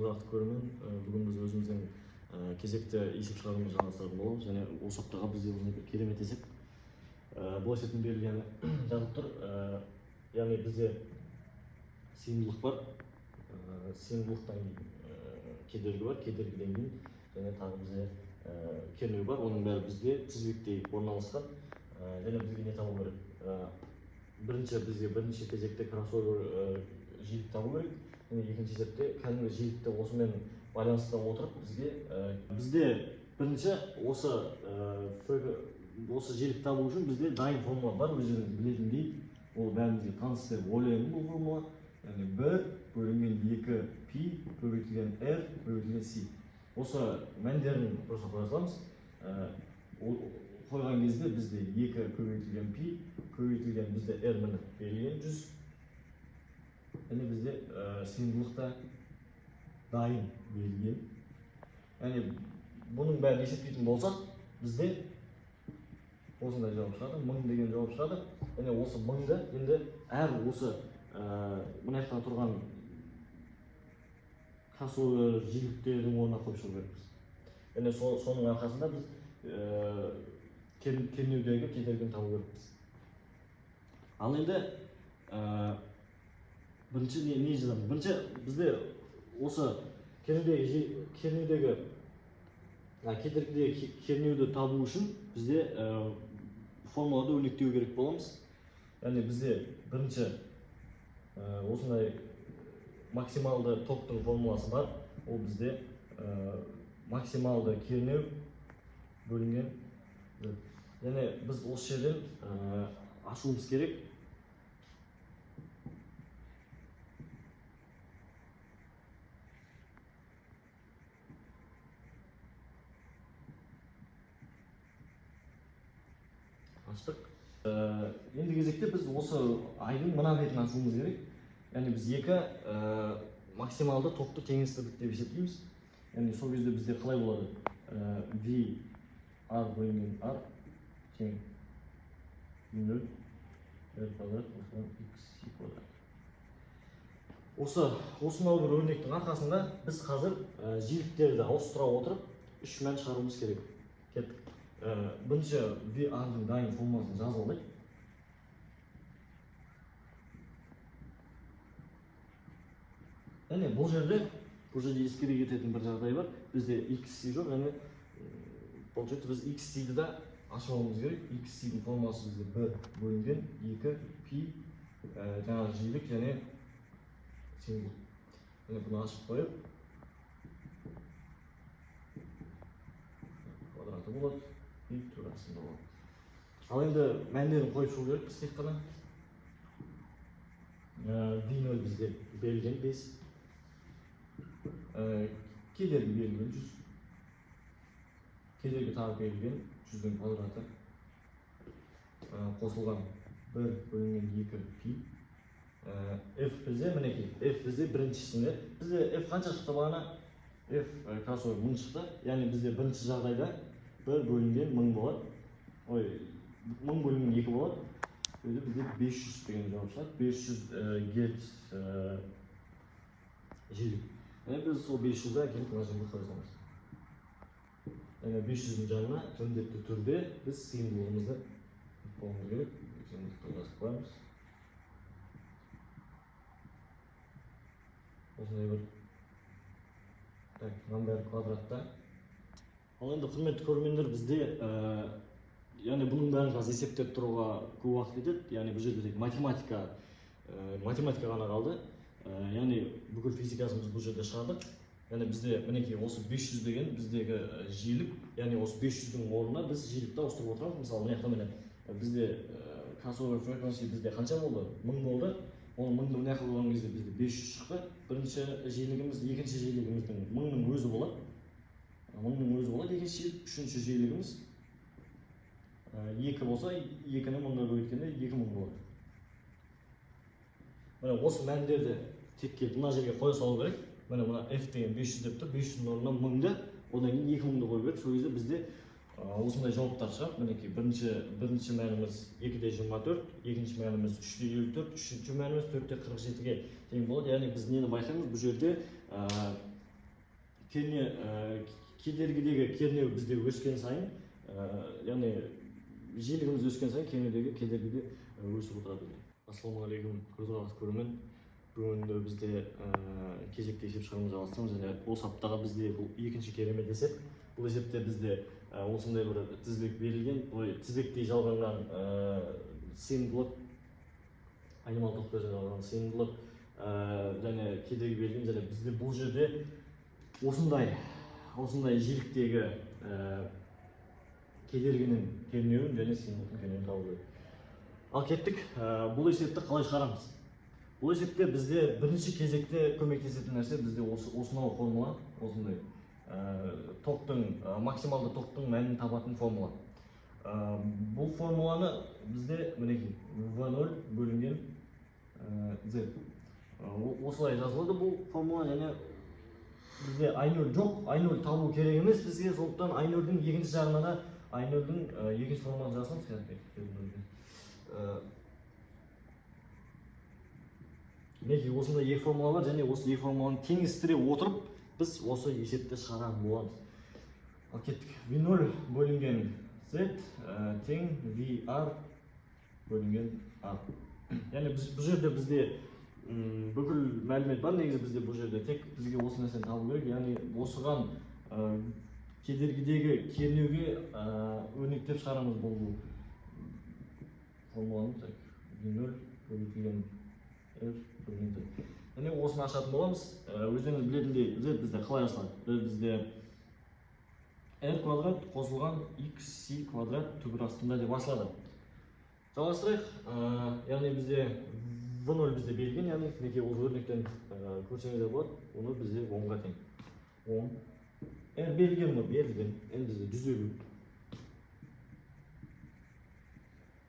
ардақты көрермен, бүгін біз өзіміздің кезекті есеп шығаруымызды жалғастыратын боламыз. Және осы аптаға бізде бір керемет есеп бұл есептің берілгені жазылып тұр. Яғни бізде сыйымдылық бар, сыйымдылықтан кейін кедергі бар, кедергіден кейін және тағы бізде кернеу бар. Оның бәрі бізде тізбектей орналасқан. Және бізге не табу керек? Бізге бірінші кезекте кроссовер жиілік табу керек. Екінші есепте кәдімгі жиілікті осымен байланысты отырып бізде бірінші осы жиілік табу үшін бізде дайын формула бар. Өздеріңіз білетіндей, ол бәрімізге таныс деп ойлаймын. Бұл формула яғни 1 бөлінген 2 пи көбейтілген r көбейтілген c. Осы мәндерін просто қоя саламыз. Қойған кезде бізде 2 көбейтілген пи көбейтілген бізде r міне берілген 100. Яғни бізде сыйымдылықта дайын берілген. Яғни бұның бәрін есептейтін болсақ, бізде осындай жауап шығады, 1000 деген жауап шығады. Яғни осы 1000-ды енді әр осы мына жақтан тұрған кроссовер жиіліктердің орнына қойып шығу керекпіз. Яғни соның арқасында біз кернеудегі кедергіні табу керекпіз. Ал енді бірінші не жазамыз? Бірінші бізде осы кернеудегі кернеуді табу үшін бізде формулада өрнектеу керек боламыз. Яғни бізде бірінші осындай максималды токтың формуласы бар. Ол бізде максималды кернеу бөлінген. Яғни біз осы жерден ашуымыз керек. Аштық. Енді кезекте біз осы айдың мына бетін ашуымыз керек. Яғни біз екі максималды токты теңестірдік деп есептейміз. Яғни сол кезде бізде қалай болады? V R бөлінген R тең 0 R квадрат қосылған XC квадрат. Осынау бір өрнектің арқасында біз қазір жиіліктерді ауыстыра отырып үш мән шығаруымыз керек. Кеттік. Бірінші VR-ның дайын формуласын жазып алайық. Яғни бұл жерде ескере кететін бір жағдай бар. Бізде XC жоқ, яғни получается біз XC-ді да ашып алуымыз керек. XC-дің формуласы бізде 1 бөлінген 2 пи жаңағы жиілік және сыйымдылық. Яғни бұны ашып қойып квадраты болады. Турасында болады. Ал енді мәндерін қойып шығу керек біз тек қана. V0 бізде берілген 5. Кедергі берілген 100. Кедергі тағы берілген 100-дің квадраты. Қосылған 1 бөлінген 2 пи. F бізде мінекей. F бізде біріншісінде. Бізде F қанша шықты бағана? F кроссовер 1000 шықты. Яғни бізде бірінші жағдайда 1 бөлінген 1000 болады. 1000 бөлінген 2 болады. Бізде 500 деген жауап шығады. 500 герц жиілік. Біз сол 500-ді әкеліп мына жерге қоя саламыз. 500-дің жанына міндетті түрде біз сыйымдылығымызды қоюымыз керек. Сыйымдылықты жазып қоямыз. Осындай бір. Мынаның бәрі квадратта. Ал енді құрметті көрермендер, бізде яғни бұның бәрін қазір есептеп тұруға көп уақыт кетеді. Яғни бұл жерде тек математика ғана қалды. Яғни бүкіл физикасымыз бұл жерде шығардық. Яғни бізде мінекей осы 500 деген біздегі жиілік, яғни осы 500-дің орнына біз жиілікті ауыстырып отырамыз. Мысалы, мына жақта міне бізде crossover frequency бізде қанша болды? 1000 болды. Ол 1000-ды мына жаққа қойған кезде бізде 500 шықты. Бірінші жиілігіміз, екінші жиілігіміздің 1000-ның өзі болады. 1000-ның өзі болады, екінші жиілік, үшінші жиілігіміз 2 болса, 2-ні 1000-ға көбейткенде 2000 болады. Міне осы мәндерді тек келіп мына жерге қоя салу керек. Мына F деген 500 деп тұр, 500-дің орнына 1000-ді, одан кейін 2000-ді қою керек. Сол кезде бізде осындай жауаптар шығады. Мінекей бірінші мәніміз 2,24, екінші мәніміз 3,54, үшінші мәніміз 4,47-ге тең болады. Яғни біз нені байқаймыз? Бұл жерде кедергідегі кернеу бізде өскен сайын, яғни жиілігіміз өскен сайын кернеудегі кедергі де өсіп отырады. Ассалаумағалейкум, көрермен. Бүгін бізде кезекті есеп шығарымызды жалғастырамыз, және осы аптаға бізде бұл екінші керемет есеп. Бұл есепте бізде осындай бір тізбек берілген, тізбектей жалғанған сыйымдылық, айнымалы тоқпен жалғанған сыйымдылық және кедергі берілген, және бізде бұл жерде осындай жиіліктегі кедергінің кернеуін және сыйымдылықтың кернеуін табу керек. Ал кеттік, бұл есепті қалай шығарамыз? Бұл есепте бізде бірінші кезекте көмектесетін нәрсе бізде осынау формула, осындай максималды токтың мәнін табатын формула. Бұл формуланы бізде мінекей V0 бөлінген Z. Осылай жазылады бұл формула, және бізде I0 жоқ, I0 табу керек емес бізге, сондықтан I0-дің екінші жағына да I0-дің екінші формуланы жазамыз. Мінекей осындай екі формула бар, және осы екі формуланы теңестіре отырып біз осы есепті шығаратын боламыз. Ал кеттік. V0 бөлінген Z тең VR бөлінген R. Яғни бұл жерде бізде бүкіл мәлімет бар, негізі бізде бұл жерде тек бізге осы нәрсені табу керек. Яғни осыған кедергідегі кернеуге өрнектеп шығарамыз бұл формуланы. V0 бөлінген R бөлінген Z. Яғни осыны ашатын боламыз. Өздеріңіз білетіндей Z бізде қалай ашылады? Бізде R квадрат қосылған XC квадрат түбір астында деп ашылады. Жалғастырайық. Яғни бізде V0 бізде берілген, яғни неке ол өрнектен көрсеңіздер болады, оны бізде 10-ға тең. 10. R берілген мұ? Берілген. N бізде 150.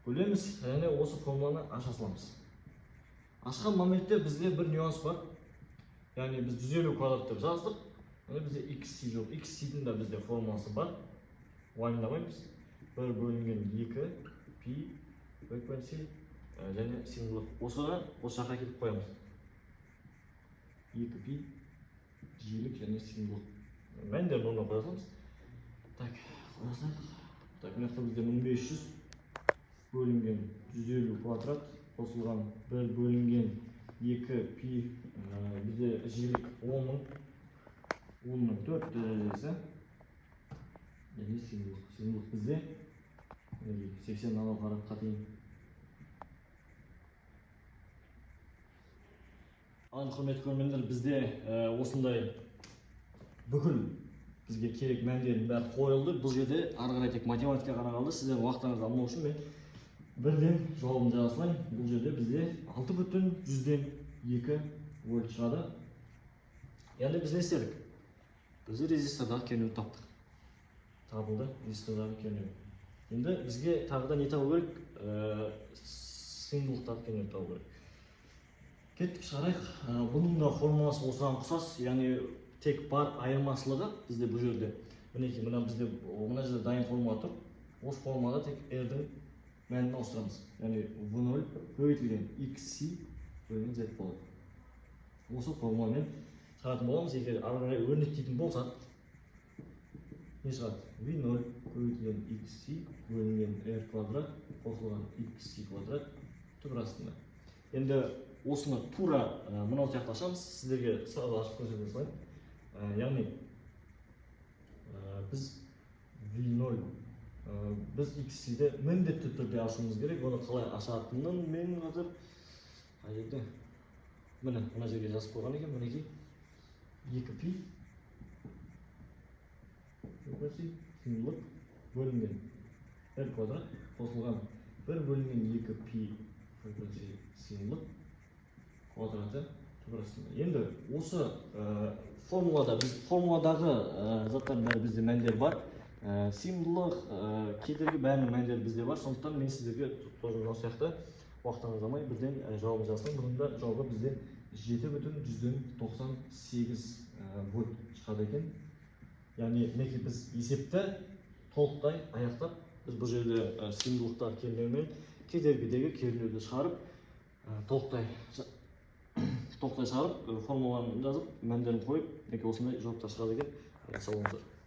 Бөлеміз, яғни осы формуланы аша саламыз. Ашқан моментте бізде бір нюанс бар. Яғни біз 150 квадрат деп жаздық. Яғни бізде XC жоқ. XC-дің да бізде формуласы бар. Уайымдамаймыз. 1 бөлінген 2 пи фреквенси және сыйымдылық. Осы жаққа келіп қоямыз. 2 пи жиілік және сыйымдылық. Мәндерін орнына қоя саламыз. Так, мына жақта бізде 1500 бөлінген 150 квадрат қосылған 1 бөлінген 2 пи бізде жиілік 10-ның 4 дәрежесі. Және сыйымдылық бізде 80 нанофарадқа тең. Ал құрметті көрермендер, бізде осындай бүкіл бізге керек мәндердің бәрі қойылды. Бұл жерде ары қарай тек математика ғана қалды. Сіздердің уақытыңызды алмау үшін мен бірден жауабын жаза салайын. Бұл жерде бізде 6,2 вольт шығады. Яғни біз не істедік? Біз резистордағы кернеуді таптық. Табылды резистордағы кернеу. Енді бізге тағы да не табу керек? Сыйымдылықтағы кернеуді табу керек. Кеттік, шығарайық. Бұның да формуласы осыған ұқсас, яғни тек бар айырмашылығы бізде бұл жерде. Мінекей, мына жерде дайын формула тұр. Осы формулада тек R-дің мәнін ауыстырамыз. Яғни V0 көбейтілген XC бөлінген Z болады. Осы формуламен шығаратын боламыз. Егер ары қарай өрнектейтін болсақ, не шығады? V0 көбейтілген XC бөлінген R квадрат қосылған XC квадрат түбір астында. Енді осыны тура мынау сияқты ашамыз. Сіздерге сразу ашып көрсете салайын. Яғни біз V0 біз XC-де міндетті түрде ашуымыз керек. Оны қалай ашатынын мен қазір қай жерде? Мына жерге жазып қойған екен. Мінекей 2 пи сыйымдылық бөлінген R квадрат қосылған 1 бөлінген 2 пи сыйымдылық квадраты түбір астында. Енді осы формуладағы заттардың бәрі бізде мәндер бар. Сыйымдылық, кедергі бәрінің мәндері бізде бар. Сондықтан мен сіздерге мынау сияқты уақытыңызды алмай бірден жауабын жазсам, бұның да жауабы бізде 7,98 вольт шығады екен. Яғни мінекей біз есепті толықтай аяқтап, біз бұл жерде сыйымдылықтар кернеумен кедергідегі кернеуді шығарып толықтай тоқтай шығарып формуланы жазып мәндерін қойып мінекей осындай жауаптар шығады екен. Сау болыңыздар.